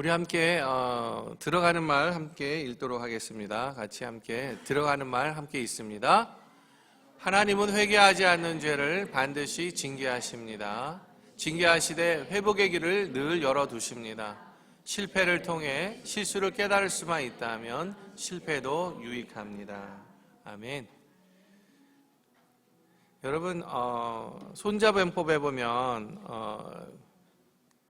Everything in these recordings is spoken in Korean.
우리 함께 들어가는 말 함께 읽도록 하겠습니다. 같이 함께 들어가는 말 함께 읽습니다. 하나님은 회개하지 않는 죄를 반드시 징계하십니다. 징계하시되 회복의 길을 늘 열어두십니다. 실패를 통해 실수를 깨달을 수만 있다면 실패도 유익합니다. 아멘. 여러분, 손자병법에 보면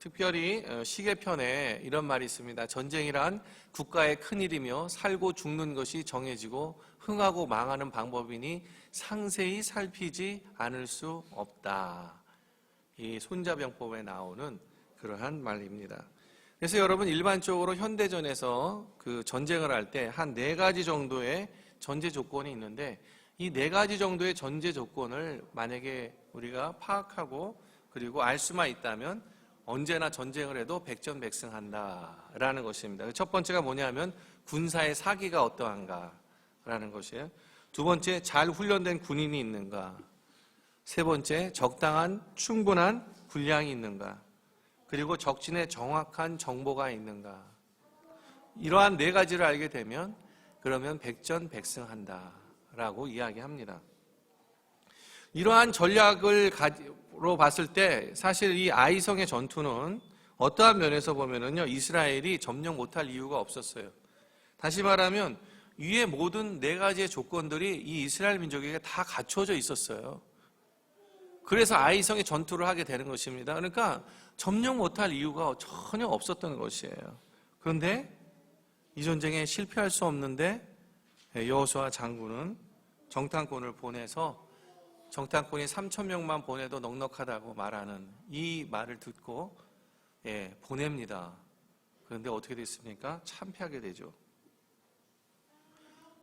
특별히 시계편에 이런 말이 있습니다. 전쟁이란 국가의 큰일이며 살고 죽는 것이 정해지고 흥하고 망하는 방법이니 상세히 살피지 않을 수 없다. 이 손자병법에 나오는 그러한 말입니다. 그래서 여러분, 일반적으로 현대전에서 그 전쟁을 할 때 한 4가지 정도의 전제 조건이 있는데, 이 4가지 정도의 전제 조건을 만약에 우리가 파악하고 그리고 알 수만 있다면 언제나 전쟁을 해도 백전백승한다라는 것입니다. 첫 번째가 뭐냐면 군사의 사기가 어떠한가라는 것이에요. 두 번째, 잘 훈련된 군인이 있는가. 세 번째, 적당한 충분한 군량이 있는가. 그리고 적진의 정확한 정보가 있는가. 이러한 4가지를 알게 되면 그러면 백전백승한다라고 이야기합니다. 이러한 전략으로 봤을 때 사실 이 아이성의 전투는 어떠한 면에서 보면은요, 이스라엘이 점령 못할 이유가 없었어요. 다시 말하면 위의 모든 4가지의 조건들이 이 이스라엘 민족에게 다 갖춰져 있었어요. 그래서 아이성의 전투를 하게 되는 것입니다. 그러니까 점령 못할 이유가 전혀 없었던 것이에요. 그런데 이 전쟁에 실패할 수 없는데 여호수아 장군은 정탐꾼을 보내서 정탐꾼이 3,000명만 보내도 넉넉하다고 말하는 이 말을 듣고 보냅니다. 그런데 어떻게 됐습니까? 참패하게 되죠.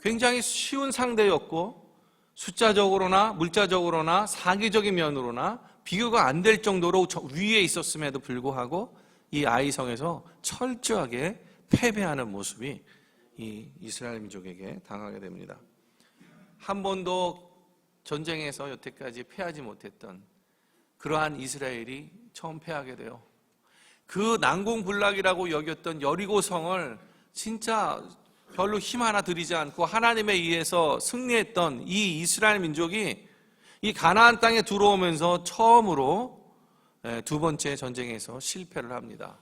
굉장히 쉬운 상대였고 숫자적으로나 물자적으로나 사기적인 면으로나 비교가 안 될 정도로 위에 있었음에도 불구하고 이 아이성에서 철저하게 패배하는 모습이 이 이스라엘 민족에게 당하게 됩니다. 한 번도 전쟁에서 여태까지 패하지 못했던 그러한 이스라엘이 처음 패하게 돼요. 그 난공불락이라고 여겼던 여리고성을 진짜 별로 힘 하나 들이지 않고 하나님에 의해서 승리했던 이 이스라엘 민족이 이 가나안 땅에 들어오면서 처음으로 2번째 전쟁에서 실패를 합니다.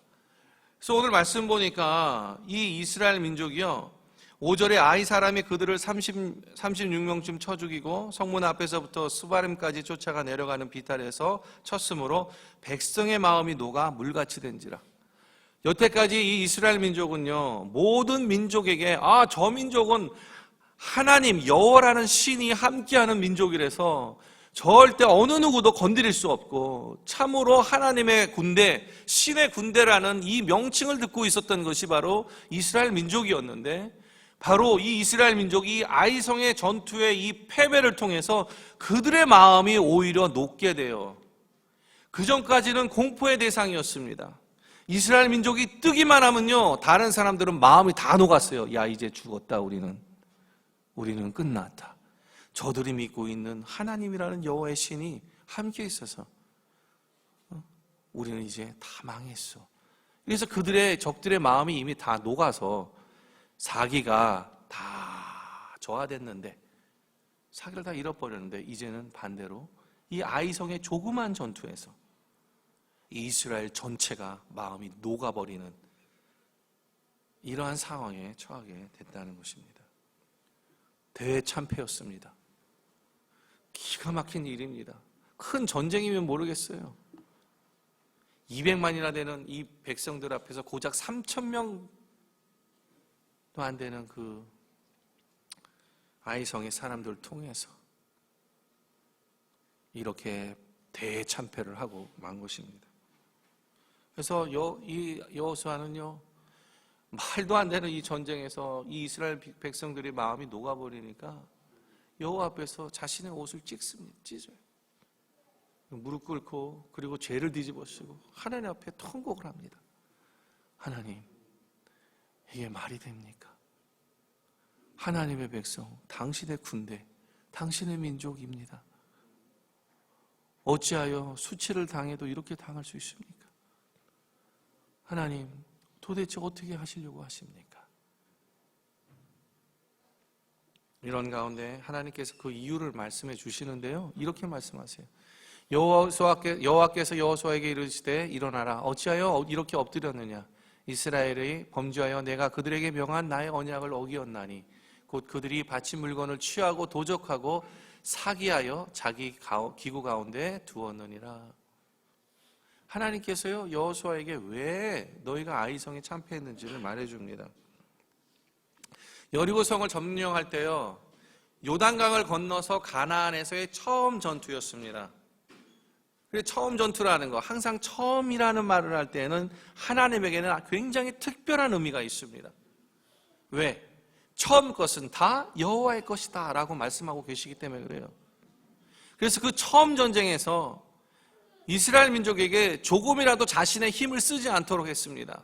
그래서 오늘 말씀 보니까 이 이스라엘 민족이요, 5절에 아이 사람이 그들을 36명쯤 쳐 죽이고 성문 앞에서부터 스바림까지 쫓아가 내려가는 비탈에서 쳤으므로 백성의 마음이 녹아 물같이 된지라. 여태까지 이 이스라엘 민족은요, 모든 민족에게 저 민족은 하나님 여호와라는 신이 함께하는 민족이라서 절대 어느 누구도 건드릴 수 없고 참으로 하나님의 군대, 신의 군대라는 이 명칭을 듣고 있었던 것이 바로 이스라엘 민족이었는데, 바로 이 이스라엘 민족이 아이성의 전투의 이 패배를 통해서 그들의 마음이 오히려 녹게 돼요. 그전까지는 공포의 대상이었습니다. 이스라엘 민족이 뜨기만 하면요, 다른 사람들은 마음이 다 녹았어요. 야, 이제 죽었다. 우리는 끝났다. 저들이 믿고 있는 하나님이라는 여호와의 신이 함께 있어서 우리는 이제 다 망했어. 그래서 그들의 적들의 마음이 이미 다 녹아서 사기가 다 저하됐는데, 사기를 다 잃어버렸는데 이제는 반대로 이 아이성의 조그만 전투에서 이스라엘 전체가 마음이 녹아버리는 이러한 상황에 처하게 됐다는 것입니다. 대참패였습니다. 기가 막힌 일입니다. 큰 전쟁이면 모르겠어요. 200만이나 되는 이 백성들 앞에서 고작 3,000명도 안 되는 그 아이성의 사람들을 통해서 이렇게 대참패를 하고 만 것입니다. 그래서 이 여호수아는요, 말도 안 되는 이 전쟁에서 이 이스라엘 백성들의 마음이 녹아버리니까 여호와 앞에서 자신의 옷을 찢어요. 무릎 꿇고 그리고 죄를 뒤집어쓰고 하나님 앞에 통곡을 합니다. 하나님, 이게 말이 됩니까? 하나님의 백성, 당신의 군대, 당신의 민족입니다. 어찌하여 수치를 당해도 이렇게 당할 수 있습니까? 하나님, 도대체 어떻게 하시려고 하십니까? 이런 가운데 하나님께서 그 이유를 말씀해 주시는데요, 이렇게 말씀하세요. 여호와께서 여호수아에게 이르시되 일어나라. 어찌하여 이렇게 엎드렸느냐? 이스라엘이 범죄하여 내가 그들에게 명한 나의 언약을 어기었나니 곧 그들이 바친 물건을 취하고 도적하고 사기하여 자기 기구 가운데 두었느니라. 하나님께서요, 여호수아에게 왜 너희가 아이성에 참패했는지를 말해줍니다. 여리고성을 점령할 때요, 요단강을 건너서 가나안에서의 처음 전투였습니다. 처음 전투라는 거, 항상 처음이라는 말을 할 때는 하나님에게는 굉장히 특별한 의미가 있습니다. 왜? 처음 것은 다 여호와의 것이다 라고 말씀하고 계시기 때문에 그래요. 그래서 그 처음 전쟁에서 이스라엘 민족에게 조금이라도 자신의 힘을 쓰지 않도록 했습니다.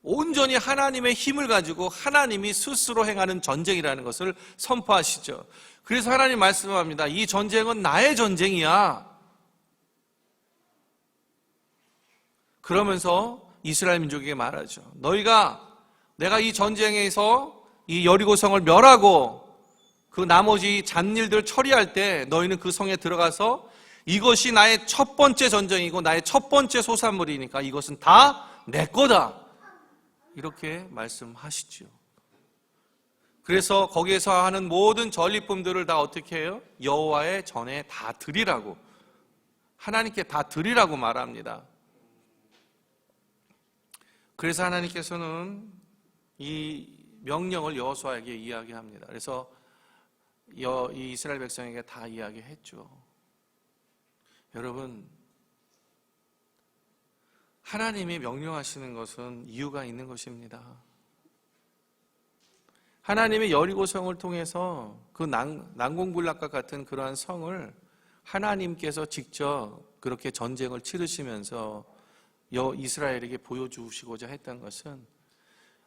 온전히 하나님의 힘을 가지고 하나님이 스스로 행하는 전쟁이라는 것을 선포하시죠. 그래서 하나님 말씀합니다. 이 전쟁은 나의 전쟁이야. 그러면서 이스라엘 민족에게 말하죠. 내가 이 전쟁에서 이 여리고성을 멸하고 그 나머지 잔일들 처리할 때 너희는 그 성에 들어가서 이것이 나의 첫 번째 전쟁이고 나의 첫 번째 소산물이니까 이것은 다 내 거다. 이렇게 말씀하시죠. 그래서 거기에서 하는 모든 전리품들을 다 어떻게 해요? 여호와의 전에 다 드리라고, 하나님께 다 드리라고 말합니다. 그래서 하나님께서는 이 명령을 여호수아에게 이야기합니다. 그래서 이 이스라엘 백성에게 다 이야기했죠. 여러분, 하나님이 명령하시는 것은 이유가 있는 것입니다. 하나님의 여리고성을 통해서 그 난공불락과 같은 그러한 성을 하나님께서 직접 그렇게 전쟁을 치르시면서 이스라엘에게 보여주시고자 했던 것은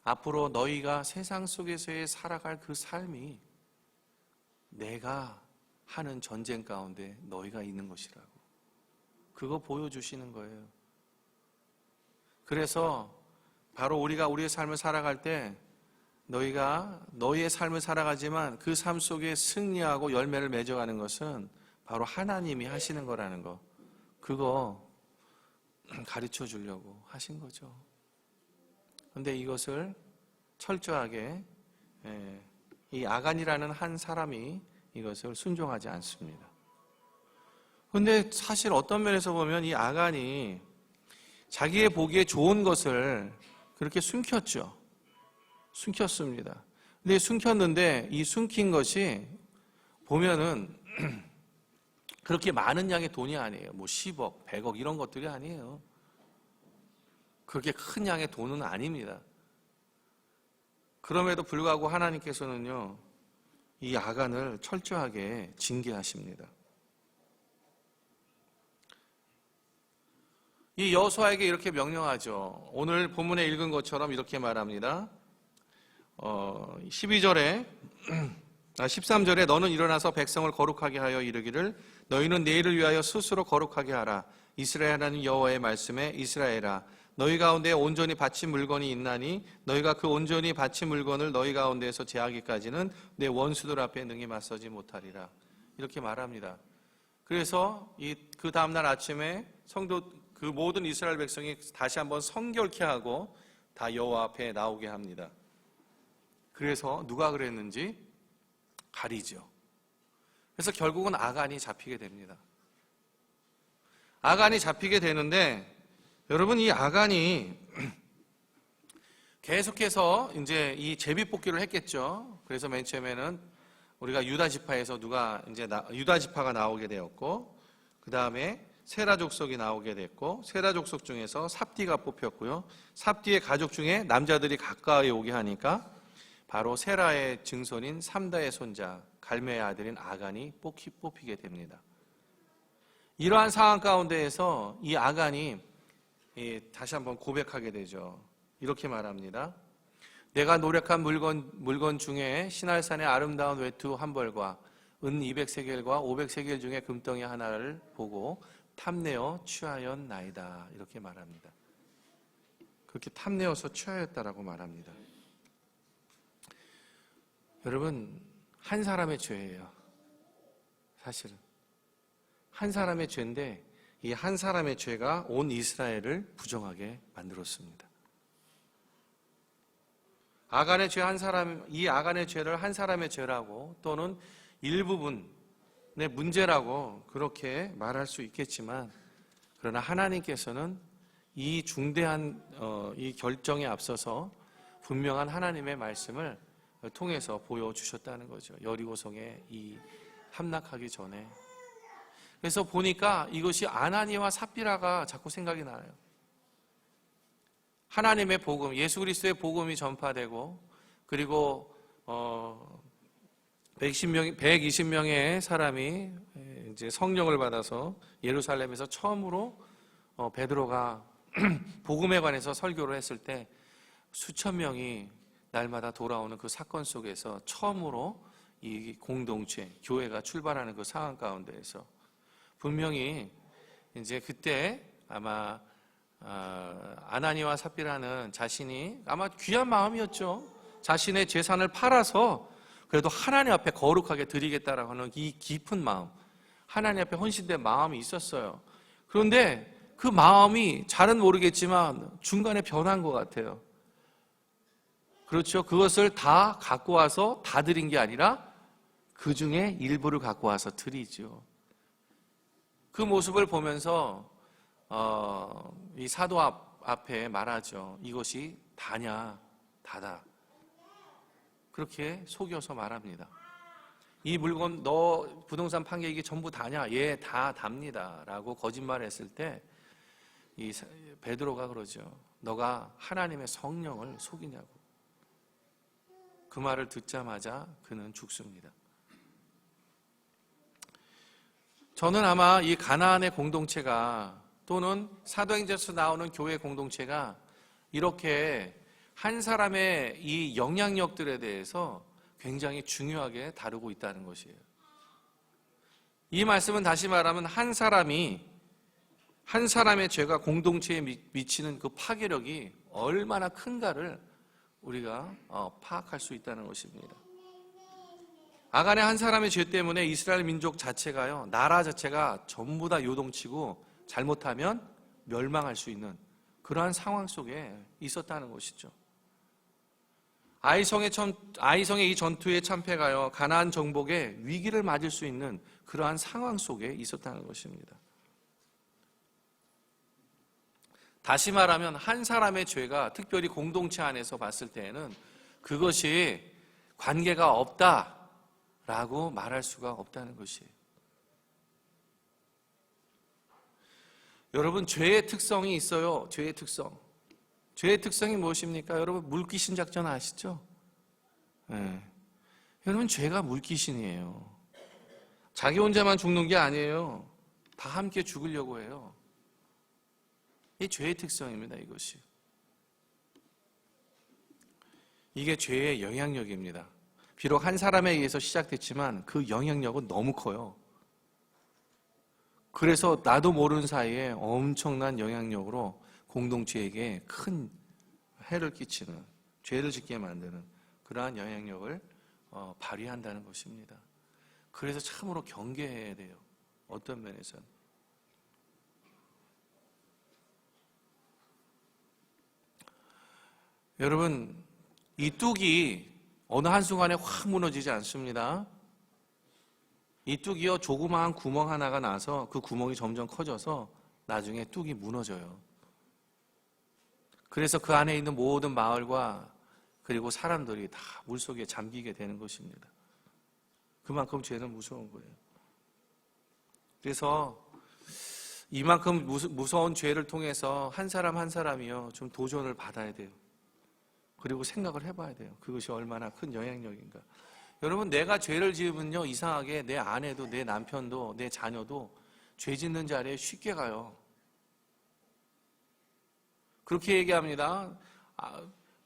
앞으로 너희가 세상 속에서의 살아갈 그 삶이 내가 하는 전쟁 가운데 너희가 있는 것이라고, 그거 보여주시는 거예요. 그래서 바로 우리가 우리의 삶을 살아갈 때 너희가 너희의 삶을 살아가지만 그 삶 속에 승리하고 열매를 맺어가는 것은 바로 하나님이 하시는 거라는 거, 그거 가르쳐 주려고 하신 거죠. 그런데 이것을 철저하게 이 아간이라는 한 사람이 이것을 순종하지 않습니다. 그런데 사실 어떤 면에서 보면 이 아간이 자기의 보기에 좋은 것을 그렇게 숨겼죠. 숨겼습니다. 근데 숨겼는데 이 숨긴 것이 보면은 그렇게 많은 양의 돈이 아니에요. 뭐 10억, 100억 이런 것들이 아니에요. 그렇게 큰 양의 돈은 아닙니다. 그럼에도 불구하고 하나님께서는요, 이 아간을 철저하게 징계하십니다. 이 여호수아에게 이렇게 명령하죠. 오늘 본문에 읽은 것처럼 이렇게 말합니다. 13절에 너는 일어나서 백성을 거룩하게 하여 이르기를 너희는 내일을 위하여 스스로 거룩하게 하라. 이스라엘 하나님 여호와의 말씀에 이스라엘아 너희 가운데 온전히 바친 물건이 있나니 너희가 그 온전히 바친 물건을 너희 가운데에서 제하기까지는 내 원수들 앞에 능히 맞서지 못하리라. 이렇게 말합니다. 그래서 그 다음날 아침에 그 모든 이스라엘 백성이 다시 한번 성결케 하고 다 여호와 앞에 나오게 합니다. 그래서 누가 그랬는지 가리죠. 그래서 결국은 아간이 잡히게 됩니다. 아간이 잡히게 되는데 여러분, 이 아간이 계속해서 이제 이 제비뽑기를 했겠죠. 그래서 맨 처음에는 우리가 유다 지파에서 유다 지파가 나오게 되었고, 그 다음에 세라 족속이 나오게 됐고, 세라 족속 중에서 삽디가 뽑혔고요. 삽디의 가족 중에 남자들이 가까이 오게 하니까 바로 세라의 증손인 삼다의 손자 갈메의 아들인 아간이 뽑히게 됩니다. 이러한 상황 가운데에서 이 아간이 다시 한번 고백하게 되죠. 이렇게 말합니다. 내가 노력한 물건 중에 시날산의 아름다운 외투 한 벌과 은 200세겔과 500세겔 중에 금덩이 하나를 보고 탐내어 취하였나이다. 이렇게 말합니다. 그렇게 탐내어서 취하였다라고 말합니다. 여러분, 한 사람의 죄예요. 사실은 한 사람의 죄인데 이 한 사람의 죄가 온 이스라엘을 부정하게 만들었습니다. 아간의 죄 한 사람, 이 아간의 죄를 한 사람의 죄라고 또는 일부분의 문제라고 그렇게 말할 수 있겠지만, 그러나 하나님께서는 이 중대한 이 결정에 앞서서 분명한 하나님의 말씀을 통해서 보여주셨다는 거죠. 여리고성에 이 함락하기 전에. 그래서 보니까 이것이 아나니와 삽비라가 자꾸 생각이 나요. 하나님의 복음, 예수 그리스도의 복음이 전파되고, 그리고 120명의 사람이 이제 성령을 받아서 예루살렘에서 처음으로 베드로가 복음에 관해서 설교를 했을 때 수천 명이 날마다 돌아오는 그 사건 속에서 처음으로 이 공동체, 교회가 출발하는 그 상황 가운데에서 분명히 이제 그때 아마 아나니와 삽비라는 자신이 아마 귀한 마음이었죠. 자신의 재산을 팔아서 그래도 하나님 앞에 거룩하게 드리겠다라고 하는 이 깊은 마음, 하나님 앞에 헌신된 마음이 있었어요. 그런데 그 마음이 잘은 모르겠지만 중간에 변한 것 같아요. 그렇죠. 그것을 다 갖고 와서 다 드린 게 아니라 그 중에 일부를 갖고 와서 드리죠. 그 모습을 보면서 이 사도 앞에 말하죠. 이것이 다냐? 다다. 그렇게 속여서 말합니다. 이 물건 너 부동산 판 게 이게 전부 다냐? 예, 다 답니다. 라고 거짓말했을 때 이 베드로가 그러죠. 너가 하나님의 성령을 속이냐고. 그 말을 듣자마자 그는 죽습니다. 저는 아마 이 가나안의 공동체가 또는 사도행전에서 나오는 교회 공동체가 이렇게 한 사람의 이 영향력들에 대해서 굉장히 중요하게 다루고 있다는 것이에요. 이 말씀은 다시 말하면 한 사람의 죄가 공동체에 미치는 그 파괴력이 얼마나 큰가를 우리가 파악할 수 있다는 것입니다. 아간의 한 사람의 죄 때문에 이스라엘 민족 자체가요, 나라 자체가 전부 다 요동치고 잘못하면 멸망할 수 있는 그러한 상황 속에 있었다는 것이죠. 아이성의 이 전투의 참패가요, 가나안 정복의 위기를 맞을 수 있는 그러한 상황 속에 있었다는 것입니다. 다시 말하면 한 사람의 죄가 특별히 공동체 안에서 봤을 때에는 그것이 관계가 없다라고 말할 수가 없다는 것이에요. 여러분, 죄의 특성이 있어요. 죄의 특성. 죄의 특성이 무엇입니까? 여러분, 물귀신 작전 아시죠? 네. 여러분, 죄가 물귀신이에요. 자기 혼자만 죽는 게 아니에요. 다 함께 죽으려고 해요. 이 죄의 특성입니다, 이것이. 이게 죄의 영향력입니다. 비록 한 사람에 의해서 시작됐지만 그 영향력은 너무 커요. 그래서 나도 모르는 사이에 엄청난 영향력으로 공동체에게 큰 해를 끼치는, 죄를 짓게 만드는 그러한 영향력을 발휘한다는 것입니다. 그래서 참으로 경계해야 돼요. 어떤 면에서는. 여러분, 이 뚝이 어느 한순간에 확 무너지지 않습니다. 이 뚝이요, 조그마한 구멍 하나가 나서 그 구멍이 점점 커져서 나중에 뚝이 무너져요. 그래서 그 안에 있는 모든 마을과 그리고 사람들이 다 물속에 잠기게 되는 것입니다. 그만큼 죄는 무서운 거예요. 그래서 이만큼 무서운 죄를 통해서 한 사람 한 사람이요, 좀 도전을 받아야 돼요. 그리고 생각을 해봐야 돼요. 그것이 얼마나 큰 영향력인가. 여러분, 내가 죄를 지으면요, 이상하게 내 아내도 내 남편도 내 자녀도 죄 짓는 자리에 쉽게 가요. 그렇게 얘기합니다.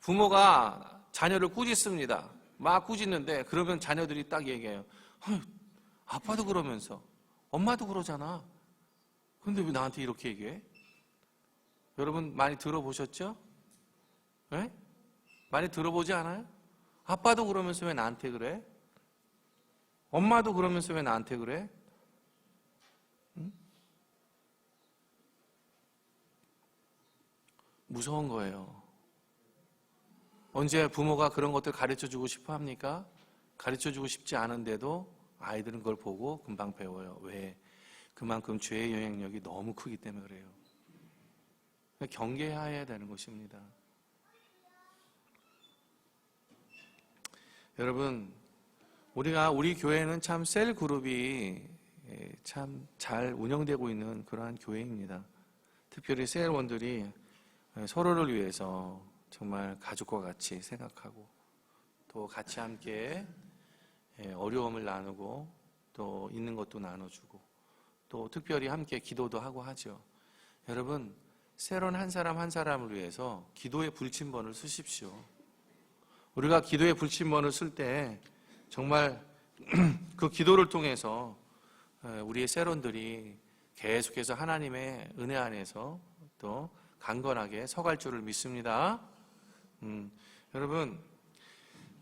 부모가 자녀를 꾸짖습니다. 막 꾸짖는데 그러면 자녀들이 딱 얘기해요. 아빠도 그러면서 엄마도 그러잖아. 근데 왜 나한테 이렇게 얘기해? 여러분 많이 들어보셨죠? 네? 많이 들어보지 않아요? 아빠도 그러면서 왜 나한테 그래? 엄마도 그러면서 왜 나한테 그래? 응? 무서운 거예요. 언제 부모가 그런 것들 가르쳐주고 싶어 합니까? 가르쳐주고 싶지 않은데도 아이들은 그걸 보고 금방 배워요. 왜? 그만큼 죄의 영향력이 너무 크기 때문에 그래요. 경계해야 되는 것입니다. 여러분, 우리 교회는 참 셀 그룹이 참 잘 운영되고 있는 그러한 교회입니다. 특별히 셀원들이 서로를 위해서 정말 가족과 같이 생각하고 또 같이 함께 어려움을 나누고 또 있는 것도 나눠주고 또 특별히 함께 기도도 하고 하죠. 여러분, 셀원 한 사람 한 사람을 위해서 기도의 불침번을 쓰십시오. 우리가 기도의 불침번을 쓸 때 정말 그 기도를 통해서 우리의 셀원들이 계속해서 하나님의 은혜 안에서 또 강건하게 서갈 줄을 믿습니다. 여러분,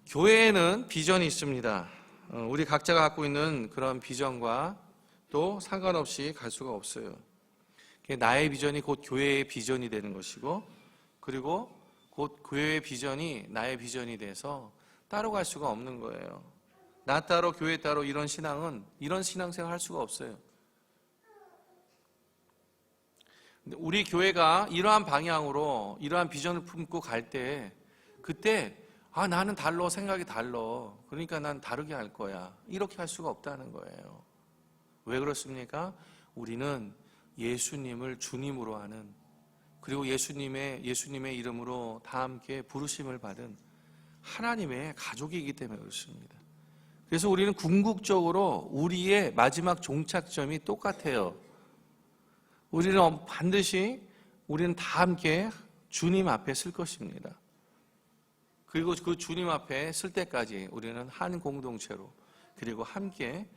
교회에는 비전이 있습니다. 우리 각자가 갖고 있는 그런 비전과 또 상관없이 갈 수가 없어요. 나의 비전이 곧 교회의 비전이 되는 것이고, 그리고 곧 교회의 비전이 나의 비전이 돼서 따로 갈 수가 없는 거예요. 나 따로 교회 따로 이런 신앙생활 할 수가 없어요. 우리 교회가 이러한 방향으로 이러한 비전을 품고 갈 때 그때 나는 달라, 생각이 달라, 그러니까 난 다르게 할 거야, 이렇게 할 수가 없다는 거예요. 왜 그렇습니까? 우리는 예수님을 주님으로 하는, 그리고 예수님의 이름으로 다 함께 부르심을 받은 하나님의 가족이기 때문에 그렇습니다. 그래서 우리는 궁극적으로 우리의 마지막 종착점이 똑같아요. 우리는 반드시 우리는 다 함께 주님 앞에 설 것입니다. 그리고 그 주님 앞에 설 때까지 우리는 한 공동체로 그리고 함께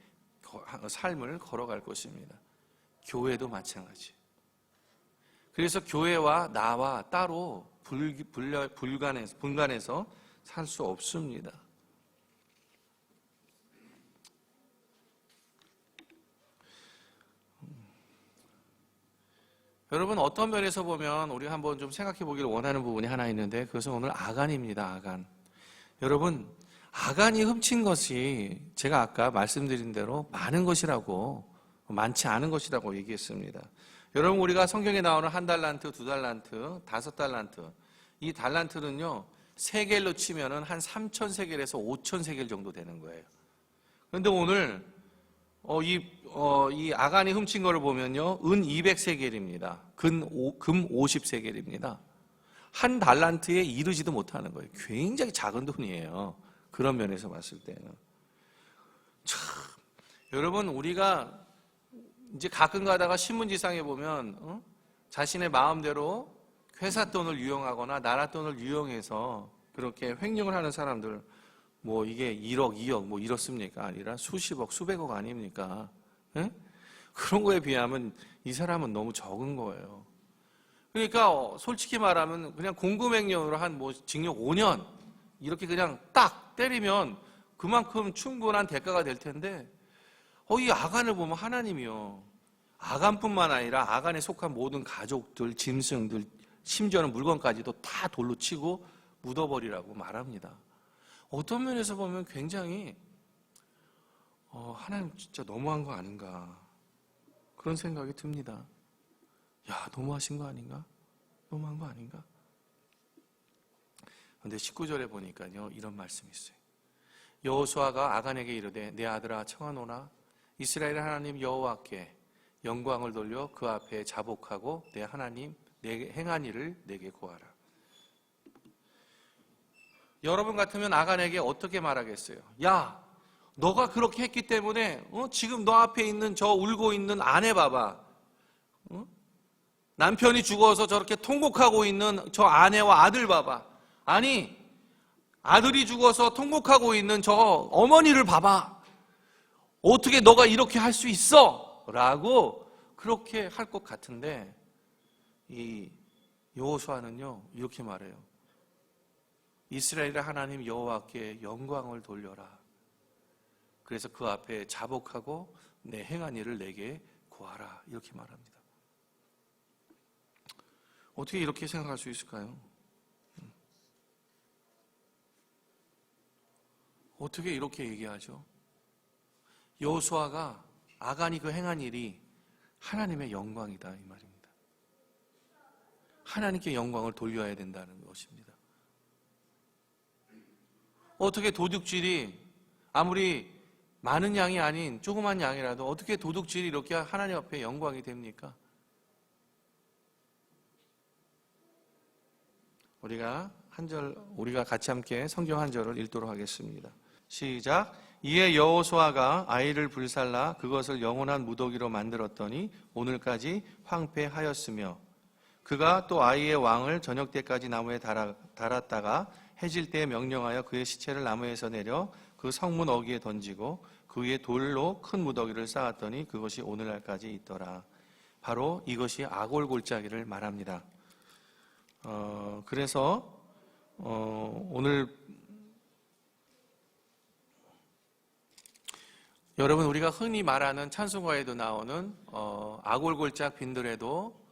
삶을 걸어갈 것입니다. 교회도 마찬가지. 그래서 교회와 나와 따로 분간해서 살 수 없습니다. 여러분, 어떤 면에서 보면 우리가 한번 좀 생각해 보기를 원하는 부분이 하나 있는데 그것은 오늘 아간입니다. 아간. 여러분, 아간이 훔친 것이 제가 아까 말씀드린 대로 많지 않은 것이라고 얘기했습니다. 여러분, 우리가 성경에 나오는 1달란트, 2달란트, 5달란트, 이 달란트는요 세겔로 치면은 한 3,000세겔에서 5,000세겔 정도 되는 거예요. 그런데 오늘 이 아간이 훔친 거를 보면요, 은 200세겔입니다. 금 50세겔입니다. 한 달란트에 이르지도 못하는 거예요. 굉장히 작은 돈이에요. 그런 면에서 봤을 때는. 참, 여러분, 우리가 이제 가끔 가다가 신문지상에 보면 자신의 마음대로 회사 돈을 유용하거나 나라 돈을 유용해서 그렇게 횡령을 하는 사람들, 뭐 이게 1억, 2억 뭐 이렇습니까? 아니라 수십억, 수백억 아닙니까? 예? 그런 거에 비하면 이 사람은 너무 적은 거예요. 그러니까 솔직히 말하면 그냥 공금횡령으로 한 뭐 징역 5년 이렇게 그냥 딱 때리면 그만큼 충분한 대가가 될 텐데 이 아간을 보면 하나님이요, 아간뿐만 아니라 아간에 속한 모든 가족들, 짐승들, 심지어는 물건까지도 다 돌로 치고 묻어버리라고 말합니다. 어떤 면에서 보면 굉장히 하나님 진짜 너무한 거 아닌가 그런 생각이 듭니다. 야, 너무하신 거 아닌가? 너무한 거 아닌가? 그런데 19절에 보니까요 이런 말씀이 있어요. 여호수아가 아간에게 이르되 내 아들아 청하노나 이스라엘 하나님 여호와께 영광을 돌려 그 앞에 자복하고 내 하나님 내게 행한 일을 내게 고하라. 여러분 같으면 아간에게 어떻게 말하겠어요? 야, 너가 그렇게 했기 때문에 지금 너 앞에 있는 저 울고 있는 아내 봐봐. 남편이 죽어서 저렇게 통곡하고 있는 저 아내와 아들 봐봐. 아니, 아들이 죽어서 통곡하고 있는 저 어머니를 봐봐. 어떻게 너가 이렇게 할 수 있어? 라고 그렇게 할 것 같은데 이 여호수아는요 이렇게 말해요. 이스라엘의 하나님 여호와께 영광을 돌려라. 그래서 그 앞에 자복하고 내 행한 일을 내게 구하라. 이렇게 말합니다. 어떻게 이렇게 생각할 수 있을까요? 어떻게 이렇게 얘기하죠? 여호수아가 아간이 그 행한 일이 하나님의 영광이다 이 말입니다. 하나님께 영광을 돌려야 된다는 것입니다. 어떻게 도둑질이 아무리 많은 양이 아닌 조그만 양이라도 어떻게 도둑질이 이렇게 하나님 앞에 영광이 됩니까? 우리가 같이 함께 성경 한 절을 읽도록 하겠습니다. 시작. 이에 여호수아가 아이를 불살라 그것을 영원한 무더기로 만들었더니 오늘까지 황폐하였으며 그가 또 아이의 왕을 저녁 때까지 나무에 달았다가 해질 때에 명령하여 그의 시체를 나무에서 내려 그 성문 어귀에 던지고 그 위에 돌로 큰 무더기를 쌓았더니 그것이 오늘날까지 있더라. 바로 이것이 아골 골짜기를 말합니다. 그래서 오늘 여러분 우리가 흔히 말하는 찬송가에도 나오는 아골 골짝 빈들에도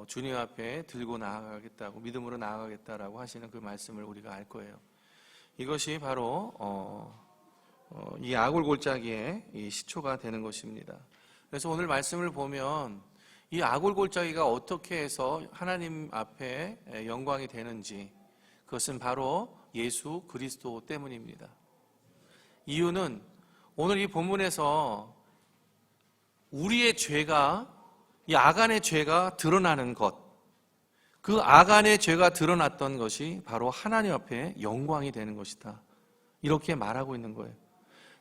주님 앞에 들고 나아가겠다고 믿음으로 나아가겠다라고 하시는 그 말씀을 우리가 알 거예요. 이것이 바로 이 아골 골짜기의 이 시초가 되는 것입니다. 그래서 오늘 말씀을 보면 이 아골 골짜기가 어떻게 해서 하나님 앞에 영광이 되는지 그것은 바로 예수 그리스도 때문입니다. 이유는 오늘 이 본문에서 우리의 죄가 이 아간의 죄가 드러나는 것, 그 아간의 죄가 드러났던 것이 바로 하나님 앞에 영광이 되는 것이다. 이렇게 말하고 있는 거예요.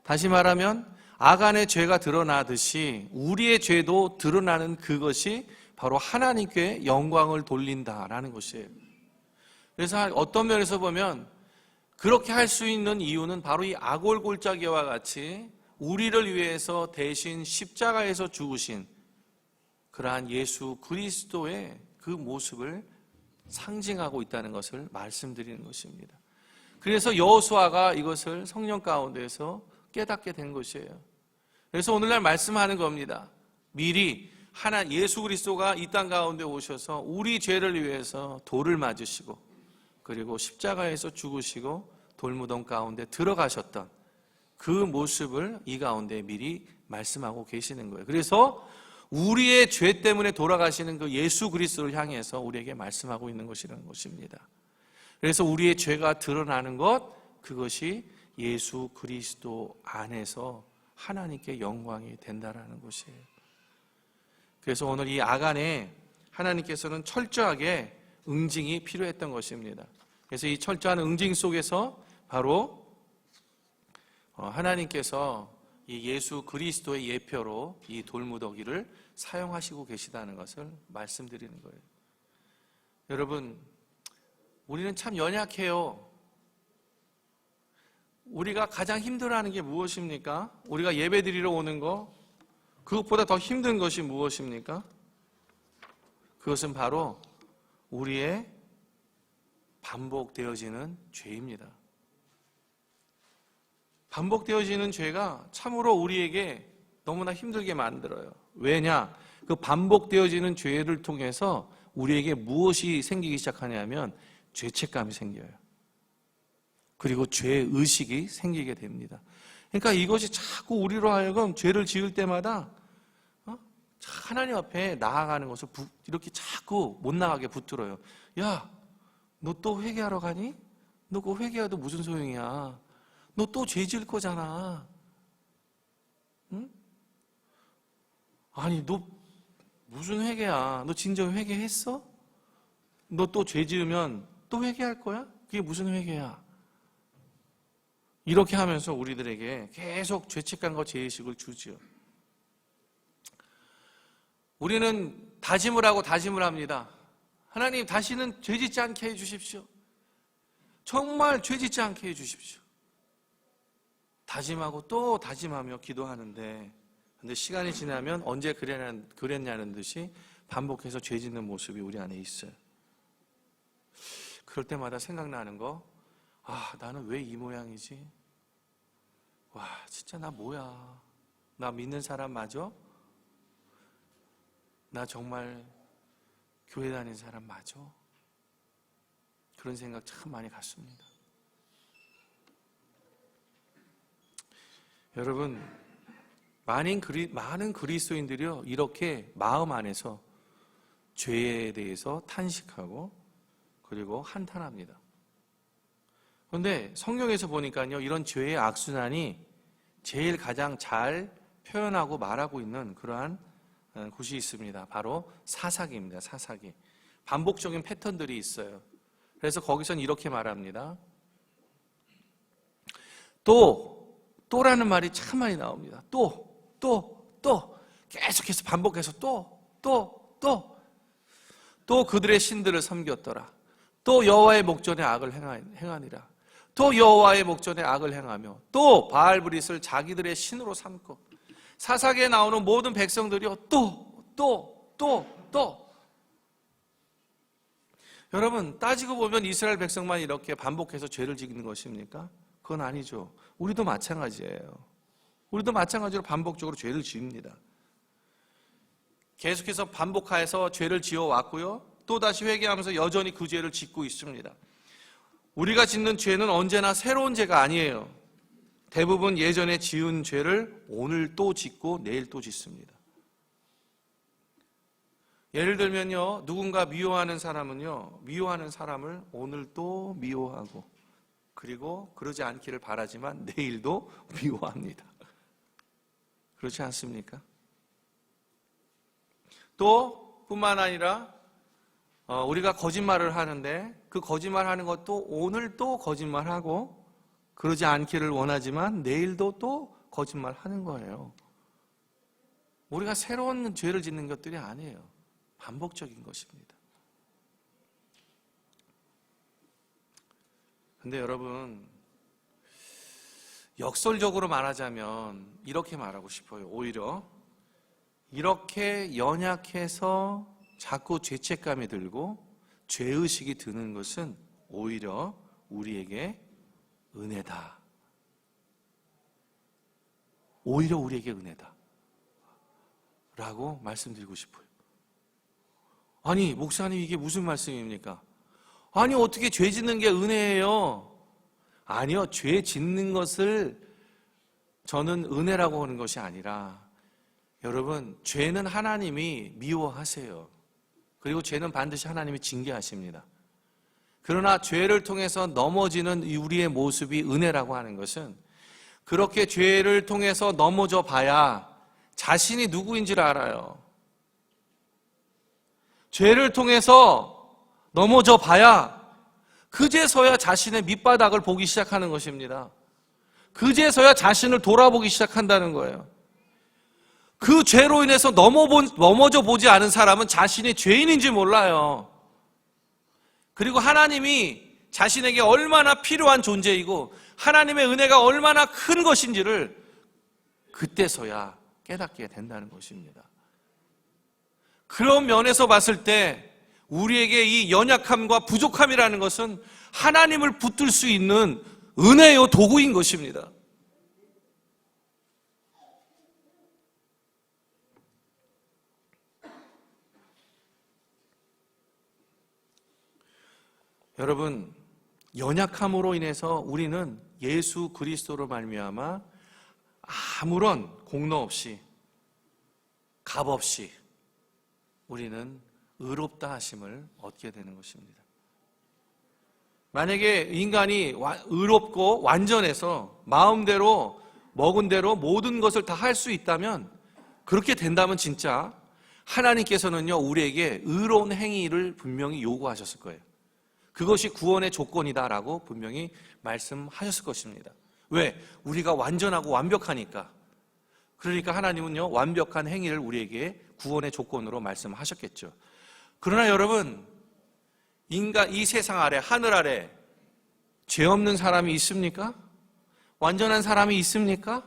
다시 말하면 아간의 죄가 드러나듯이 우리의 죄도 드러나는 그것이 바로 하나님께 영광을 돌린다라는 것이에요. 그래서 어떤 면에서 보면 그렇게 할 수 있는 이유는 바로 이 아골 골짜기와 같이 우리를 위해서 대신 십자가에서 죽으신 그러한 예수 그리스도의 그 모습을 상징하고 있다는 것을 말씀드리는 것입니다. 그래서 여호수아가 이것을 성령 가운데서 깨닫게 된 것이에요. 그래서 오늘날 말씀하는 겁니다. 미리 예수 그리스도가 이 땅 가운데 오셔서 우리 죄를 위해서 돌을 맞으시고 그리고 십자가에서 죽으시고 돌무덤 가운데 들어가셨던 그 모습을 이 가운데 미리 말씀하고 계시는 거예요. 그래서 우리의 죄 때문에 돌아가시는 그 예수 그리스도를 향해서 우리에게 말씀하고 있는 것이라는 것입니다. 그래서 우리의 죄가 드러나는 것, 그것이 예수 그리스도 안에서 하나님께 영광이 된다라는 것이에요. 그래서 오늘 이 아간에 하나님께서는 철저하게 응징이 필요했던 것입니다. 그래서 이 철저한 응징 속에서 바로 하나님께서 이 예수 그리스도의 예표로 이 돌무더기를 사용하시고 계시다는 것을 말씀드리는 거예요. 여러분, 우리는 참 연약해요. 우리가 가장 힘들어하는 게 무엇입니까? 우리가 예배드리러 오는 거, 그것보다 더 힘든 것이 무엇입니까? 그것은 바로 우리의 반복되어지는 죄입니다. 반복되어지는 죄가 참으로 우리에게 너무나 힘들게 만들어요. 왜냐? 그 반복되어지는 죄를 통해서 우리에게 무엇이 생기기 시작하냐면 죄책감이 생겨요. 그리고 죄의식이 생기게 됩니다. 그러니까 이것이 자꾸 우리로 하여금 죄를 지을 때마다 하나님 앞에 나아가는 것을 이렇게 자꾸 못 나가게 붙들어요. 야, 너 또 회개하러 가니? 너 그거 회개해도 무슨 소용이야? 너 또 죄 지을 거잖아. 응? 아니, 너 무슨 회개야? 너 진정 회개했어? 너 또 죄 지으면 또 회개할 거야? 그게 무슨 회개야? 이렇게 하면서 우리들에게 계속 죄책감과 죄의식을 주죠. 우리는 다짐을 하고 다짐을 합니다. 하나님, 다시는 죄 짓지 않게 해주십시오. 정말 죄 짓지 않게 해주십시오. 다짐하고 또 다짐하며 기도하는데, 근데 시간이 지나면 언제 그랬냐는 듯이 반복해서 죄 짓는 모습이 우리 안에 있어요. 그럴 때마다 생각나는 거, 아, 나는 왜 이 모양이지? 와, 진짜 나 뭐야? 나 믿는 사람 맞아? 나 정말 교회 다니는 사람 맞아? 그런 생각 참 많이 갔습니다. 여러분, 많은 그리스도인들이요, 이렇게 마음 안에서 죄에 대해서 탄식하고 그리고 한탄합니다. 그런데 성경에서 보니까요, 이런 죄의 악순환이 제일 가장 잘 표현하고 말하고 있는 그러한 곳이 있습니다. 바로 사사기입니다. 사사기. 반복적인 패턴들이 있어요. 그래서 거기서는 이렇게 말합니다. 또라는 말이 참 많이 나옵니다. 또 계속해서 반복해서 또 그들의 신들을 섬겼더라. 또 여호와의 목전에 악을 행하니라. 또 여호와의 목전에 악을 행하며 또 바알브릿을 자기들의 신으로 삼고. 사사기에 나오는 모든 백성들이요, 또. 여러분, 따지고 보면 이스라엘 백성만 이렇게 반복해서 죄를 지는 것입니까? 그건 아니죠. 우리도 마찬가지예요. 우리도 마찬가지로 반복적으로 죄를 지읍니다. 계속해서 반복해서 죄를 지어왔고요, 또다시 회개하면서 여전히 그 죄를 짓고 있습니다. 우리가 짓는 죄는 언제나 새로운 죄가 아니에요. 대부분 예전에 지은 죄를 오늘 또 짓고 내일 또 짓습니다. 예를 들면요, 누군가 미워하는 사람은요, 미워하는 사람을 오늘 또 미워하고, 그리고 그러지 않기를 바라지만 내일도 미워합니다. 그렇지 않습니까? 또 뿐만 아니라 우리가 거짓말을 하는데 그 거짓말하는 것도 오늘 또 거짓말하고, 그러지 않기를 원하지만 내일도 또 거짓말하는 거예요. 우리가 새로운 죄를 짓는 것들이 아니에요. 반복적인 것입니다. 근데 여러분, 역설적으로 말하자면 이렇게 말하고 싶어요. 오히려 이렇게 연약해서 자꾸 죄책감이 들고 죄의식이 드는 것은 오히려 우리에게 은혜다. 오히려 우리에게 은혜다 라고 말씀드리고 싶어요. 아니, 목사님, 이게 무슨 말씀입니까? 아니, 어떻게 죄 짓는 게 은혜예요? 아니요, 죄 짓는 것을 저는 은혜라고 하는 것이 아니라, 여러분, 죄는 하나님이 미워하세요. 그리고 죄는 반드시 하나님이 징계하십니다. 그러나 죄를 통해서 넘어지는 우리의 모습이 은혜라고 하는 것은, 그렇게 죄를 통해서 넘어져 봐야 자신이 누구인지를 알아요. 죄를 통해서 넘어져 봐야 그제서야 자신의 밑바닥을 보기 시작하는 것입니다. 그제서야 자신을 돌아보기 시작한다는 거예요. 그 죄로 인해서 넘어져 보지 않은 사람은 자신이 죄인인지 몰라요. 그리고 하나님이 자신에게 얼마나 필요한 존재이고 하나님의 은혜가 얼마나 큰 것인지를 그때서야 깨닫게 된다는 것입니다. 그런 면에서 봤을 때 우리에게 이 연약함과 부족함이라는 것은 하나님을 붙들 수 있는 은혜요 도구인 것입니다. 여러분, 연약함으로 인해서 우리는 예수 그리스도로 말미암아 아무런 공로 없이, 값 없이 우리는 의롭다 하심을 얻게 되는 것입니다. 만약에 인간이 의롭고 완전해서 마음대로 먹은 대로 모든 것을 다 할 수 있다면, 그렇게 된다면 진짜 하나님께서는요, 우리에게 의로운 행위를 분명히 요구하셨을 거예요. 그것이 구원의 조건이다라고 분명히 말씀하셨을 것입니다. 왜? 우리가 완전하고 완벽하니까. 그러니까 하나님은요, 완벽한 행위를 우리에게 구원의 조건으로 말씀하셨겠죠. 그러나 여러분, 이 세상 아래, 하늘 아래 죄 없는 사람이 있습니까? 완전한 사람이 있습니까?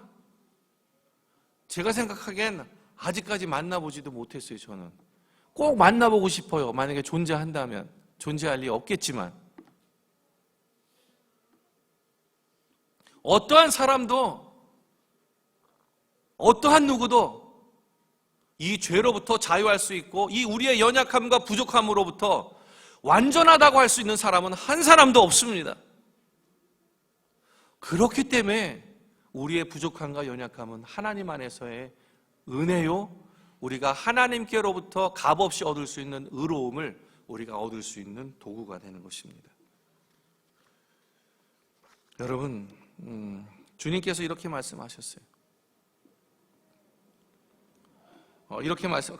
제가 생각하기엔 아직까지 만나보지도 못했어요. 저는 꼭 만나보고 싶어요. 만약에 존재한다면. 존재할 리 없겠지만. 어떠한 사람도, 어떠한 누구도 이 죄로부터 자유할 수 있고 이 우리의 연약함과 부족함으로부터 완전하다고 할 수 있는 사람은 한 사람도 없습니다. 그렇기 때문에 우리의 부족함과 연약함은 하나님 안에서의 은혜요, 우리가 하나님께로부터 값없이 얻을 수 있는 의로움을 우리가 얻을 수 있는 도구가 되는 것입니다. 여러분, 주님께서 이렇게 말씀하셨어요.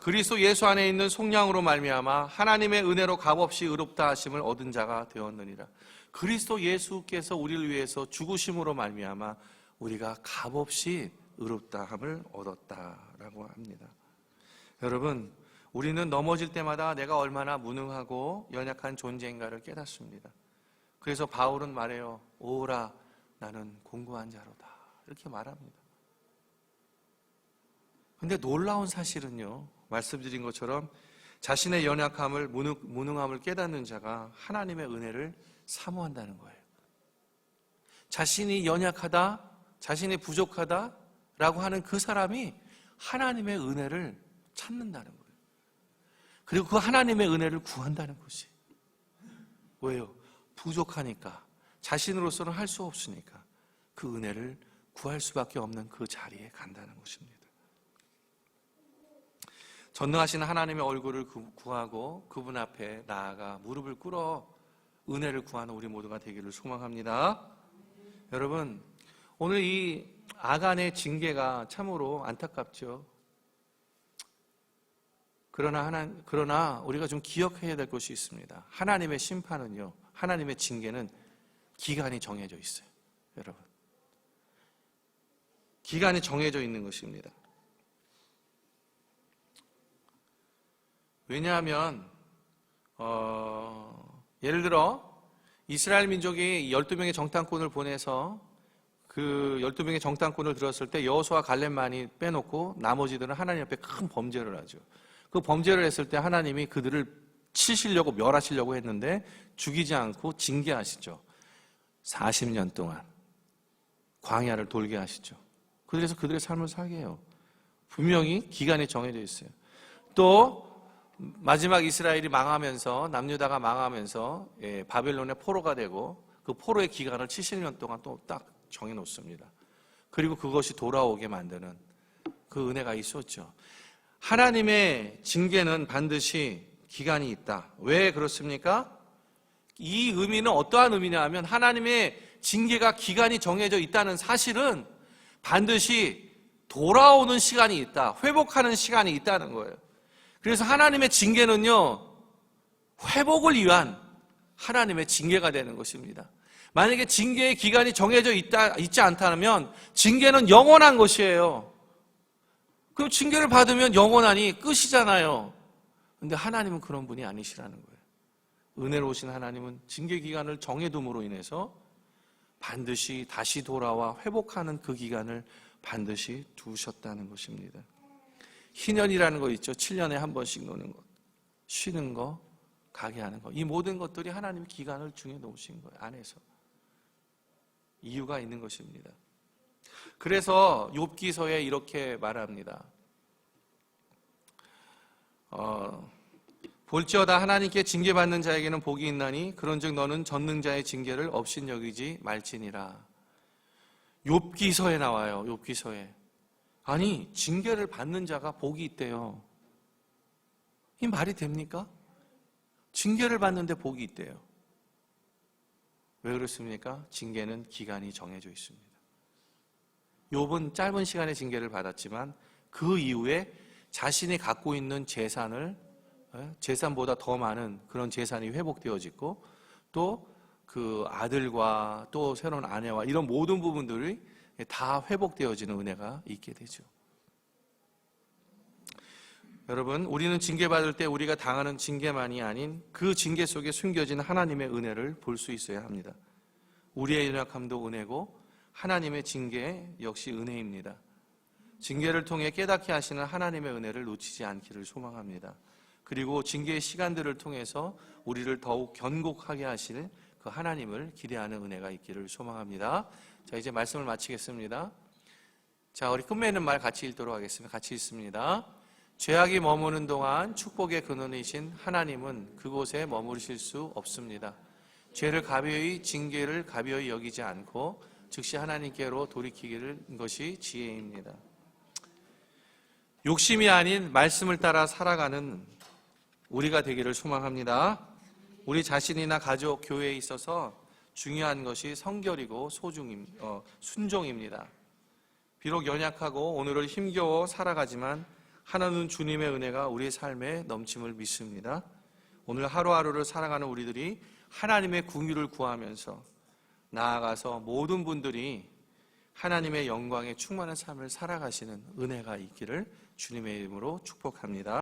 그리스도 예수 안에 있는 속량으로 말미암아 하나님의 은혜로 값없이 의롭다 하심을 얻은 자가 되었느니라. 그리스도 예수께서 우리를 위해서 죽으심으로 말미암아 우리가 값없이 의롭다함을 얻었다라고 합니다. 여러분, 우리는 넘어질 때마다 내가 얼마나 무능하고 연약한 존재인가를 깨닫습니다. 그래서 바울은 말해요. 오라, 나는 공고한 자로다. 이렇게 말합니다. 근데 놀라운 사실은요, 말씀드린 것처럼 자신의 연약함을, 무능함을 깨닫는 자가 하나님의 은혜를 사모한다는 거예요. 자신이 연약하다, 자신이 부족하다라고 하는 그 사람이 하나님의 은혜를 찾는다는 거예요. 그리고 그 하나님의 은혜를 구한다는 것이. 왜요? 부족하니까, 자신으로서는 할 수 없으니까 그 은혜를 구할 수밖에 없는 그 자리에 간다는 것입니다. 전능하신 하나님의 얼굴을 구하고 그분 앞에 나아가 무릎을 꿇어 은혜를 구하는 우리 모두가 되기를 소망합니다. 여러분, 오늘 이 아간의 징계가 참으로 안타깝죠. 그러나 우리가 좀 기억해야 될 것이 있습니다. 하나님의 심판은요, 하나님의 징계는 기간이 정해져 있어요. 여러분, 기간이 정해져 있는 것입니다. 왜냐하면 예를 들어 이스라엘 민족이 12명의 정탐꾼을 보내서 그 12명의 정탐꾼을 들었을 때 여호수아 갈렙만이 빼놓고 나머지들은 하나님 앞에 큰 범죄를 하죠. 그 범죄를 했을 때 하나님이 그들을 치시려고, 멸하시려고 했는데 죽이지 않고 징계하시죠. 40년 동안 광야를 돌게 하시죠. 그래서 그들의 삶을 살게 해요. 분명히 기간이 정해져 있어요. 또 마지막 이스라엘이 망하면서, 남유다가 망하면서 바벨론의 포로가 되고 그 포로의 기간을 70년 동안 또 딱 정해놓습니다. 그리고 그것이 돌아오게 만드는 그 은혜가 있었죠. 하나님의 징계는 반드시 기간이 있다. 왜 그렇습니까? 이 의미는 어떠한 의미냐 하면 하나님의 징계가 기간이 정해져 있다는 사실은 반드시 돌아오는 시간이 있다. 회복하는 시간이 있다는 거예요. 그래서 하나님의 징계는요, 회복을 위한 하나님의 징계가 되는 것입니다. 만약에 징계의 기간이 정해져 있지 않다면 징계는 영원한 것이에요. 그럼 징계를 받으면 영원하니 끝이잖아요. 근데 하나님은 그런 분이 아니시라는 거예요. 은혜로우신 하나님은 징계 기간을 정해둠으로 인해서 반드시 다시 돌아와 회복하는 그 기간을 반드시 두셨다는 것입니다. 희년이라는 거 있죠. 7년에 한 번씩 노는 것, 쉬는 거, 가게 하는 거. 이 모든 것들이 하나님의 기간을 정해 놓으신 거예요. 안에서. 이유가 있는 것입니다. 그래서 욥기서에 이렇게 말합니다. 볼지어다 하나님께 징계받는 자에게는 복이 있나니 그런즉 너는 전능자의 징계를 업신여기지 말지니라. 욥기서에 나와요. 욥기서에. 아니, 징계를 받는 자가 복이 있대요. 이 말이 됩니까? 징계를 받는데 복이 있대요. 왜 그렇습니까? 징계는 기간이 정해져 있습니다. 욥은 짧은 시간에 징계를 받았지만 그 이후에 자신이 갖고 있는 재산보다 더 많은 그런 재산이 회복되어지고 또 그 아들과 또 새로운 아내와 이런 모든 부분들이 다 회복되어지는 은혜가 있게 되죠. 여러분, 우리는 징계받을 때 우리가 당하는 징계만이 아닌 그 징계 속에 숨겨진 하나님의 은혜를 볼 수 있어야 합니다. 우리의 연약함도 은혜고 하나님의 징계 역시 은혜입니다. 징계를 통해 깨닫게 하시는 하나님의 은혜를 놓치지 않기를 소망합니다. 그리고 징계의 시간들을 통해서 우리를 더욱 견고하게 하실 그 하나님을 기대하는 은혜가 있기를 소망합니다. 자, 이제 말씀을 마치겠습니다. 자, 우리 끝맺는 말 같이 읽도록 하겠습니다. 같이 읽습니다. 죄악이 머무는 동안 축복의 근원이신 하나님은 그곳에 머무르실 수 없습니다. 죄를 가벼이, 징계를 가벼이 여기지 않고 즉시 하나님께로 돌이키기를 것이 지혜입니다. 욕심이 아닌 말씀을 따라 살아가는 우리가 되기를 소망합니다. 우리 자신이나 가족, 교회에 있어서 중요한 것이 성결이고 순종입니다. 비록 연약하고 오늘을 힘겨워 살아가지만 하나는 주님의 은혜가 우리의 삶에 넘침을 믿습니다. 오늘 하루하루를 살아가는 우리들이 하나님의 궁유를 구하면서 나아가서 모든 분들이 하나님의 영광에 충만한 삶을 살아가시는 은혜가 있기를 주님의 이름으로 축복합니다.